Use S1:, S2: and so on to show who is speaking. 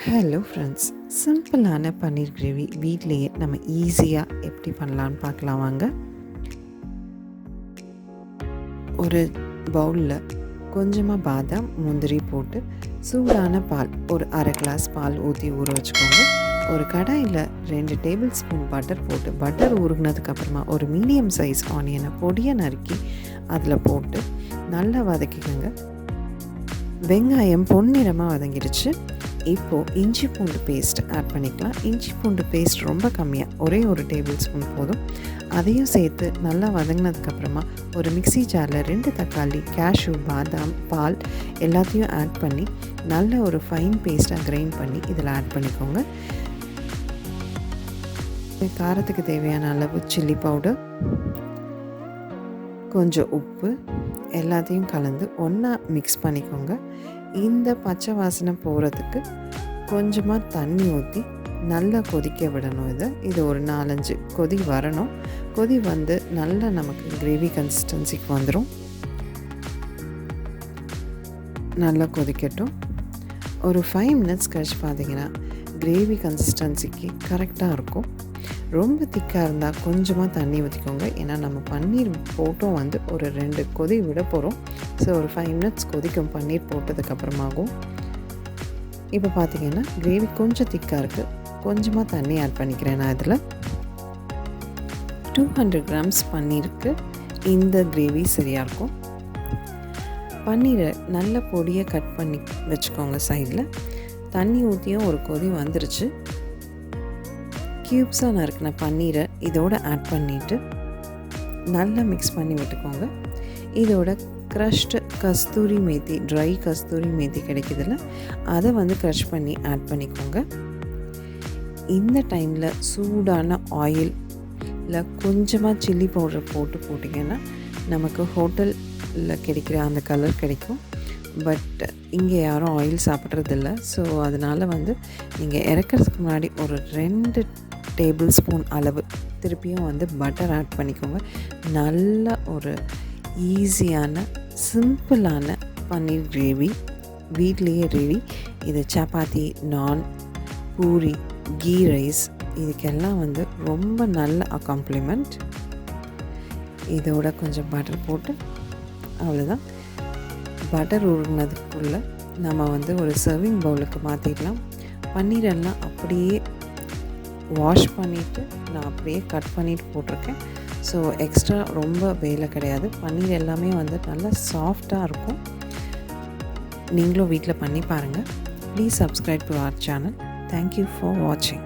S1: Hello friends, சிம்பிளான பன்னீர் gravy வீட்லேயே நம்ம ஈஸியாக எப்படி பண்ணலான்னு பார்க்கலாம் வாங்க. ஒரு பவுலில் கொஞ்சமாக பாதாம் முந்திரி போட்டு சூடான பால் ஒரு அரை கிளாஸ் பால் ஊற்றி ஊற வச்சுக்கோங்க. ஒரு கடாயில் 2 டேபிள் ஸ்பூன் பட்டர் போட்டு பட்டர் உருகினதுக்கப்புறமா ஒரு மீடியம் சைஸ் ஆனியனை பொடியை நறுக்கி அதில் போட்டு நல்லா வதக்கிக்கோங்க. வெங்காயம் பொன்னிறமாக வதங்கிடுச்சு. இப்போது இஞ்சி பூண்டு பேஸ்ட் ஆட் பண்ணிக்கலாம். இஞ்சி பூண்டு பேஸ்ட் ரொம்ப கம்மியாக ஒரே ஒரு டேபிள் ஸ்பூன் போதும். அதையும் சேர்த்து நல்லா வதங்கினதுக்கப்புறமா ஒரு மிக்ஸி ஜாரில் 2 தக்காளி, கேஷ்யூ, பாதாம், பால் எல்லாத்தையும் ஆட் பண்ணி நல்ல ஒரு ஃபைன் பேஸ்ட்டாக கிரைண்ட் பண்ணி இதில் ஆட் பண்ணிக்கோங்க. காரத்துக்கு தேவையான அளவு சில்லி பவுடர், கொஞ்சம் உப்பு எல்லாத்தையும் கலந்து ஒன்றா மிக்ஸ் பண்ணிக்கோங்க. இந்த பச்சை வாசனை போகிறதுக்கு கொஞ்சமாக தண்ணி ஊற்றி நல்லா கொதிக்க விடணும். இது ஒரு 4-5 கொதி வரணும். கொதி வந்து நல்லா நமக்கு கிரேவி கன்சிஸ்டன்சிக்கு வந்துடும். நல்லா கொதிக்கட்டும். ஒரு 5 மினிட்ஸ் கழிச்சு பார்த்தீங்கன்னா கிரேவி கன்சிஸ்டன்சிக்கு கரெக்டாக இருக்கும். ரொம்ப திக்காக இருந்தால் கொஞ்சமாக தண்ணி ஊற்றிக்கோங்க. ஏன்னா நம்ம பன்னீர் போட்டும் வந்து ஒரு 2 கொதி விட போகிறோம். ஸோ ஒரு 5 மினிட்ஸ் கொதிக்கும் பன்னீர் போட்டதுக்கப்புறமாகும். இப்போ பார்த்திங்கன்னா கிரேவி கொஞ்சம் திக்காக இருக்குது. கொஞ்சமாக தண்ணி ஆட் பண்ணிக்கிறேன். நான் இதில் 200 கிராம்ஸ் பன்னீருக்கு இந்த கிரேவி சரியாக இருக்கும். பன்னீரை நல்ல பொடியை கட் பண்ணி வச்சுக்கோங்க சைடில். தண்ணி ஊற்றியும் ஒரு கொதி வந்துருச்சு. க்யூப்ஸாக நறுக்கின பன்னீரை இதோடு ஆட் பண்ணிவிட்டு நல்லா மிக்ஸ் பண்ணி விட்டுக்கோங்க. இதோட க்ரஷ்டு கஸ்தூரி மேத்தி, ட்ரை கஸ்தூரி மேத்தி கிடைக்குதுல்ல, அதை வந்து க்ரஷ் பண்ணி ஆட் பண்ணிக்கோங்க. இந்த டைமில் சூடான ஆயிலில் கொஞ்சமாக சில்லி பவுடர் போட்டிங்கன்னா நமக்கு ஹோட்டலில் கிடைக்கிற அந்த கலர் கிடைக்கும். பட் இங்கே யாரும் ஆயில் சாப்பிட்றதில்ல. ஸோ அதனால் வந்து நீங்கள் இறக்கிறதுக்கு முன்னாடி ஒரு 2 டேபிள் ஸ்பூன் அளவு திருப்பியும் வந்து பட்டர் ஆட் பண்ணிக்கோங்க. நல்ல ஒரு ஈஸியான சிம்பிளான பன்னீர் கிரேவி வீட்லேயே ரெடி. இது சப்பாத்தி, நான், பூரி, கீ ரைஸ் இதுக்கெல்லாம் வந்து ரொம்ப நல்ல அக்காம்ப்ளிமெண்ட். இதோட கொஞ்சம் பட்டர் போட்டு அவ்வளோதான். பட்டர் உருகினதுக்குள்ளே நம்ம வந்து ஒரு சர்விங் பவுலுக்கு மாற்றிடலாம். பன்னீரெல்லாம் அப்படியே வாஷ் பண்ணிவிட்டு நான் அப்படியே கட் பண்ணிவிட்டு போட்டிருக்கேன். ஸோ எக்ஸ்ட்ரா ரொம்ப வேலை கிடையாது. பன்னீர் எல்லாமே வந்து நல்லா சாஃப்டாக இருக்கும். நீங்களும் வீட்டில் பண்ணி பாருங்கள். Please subscribe to our channel. Thank you for வாட்சிங்.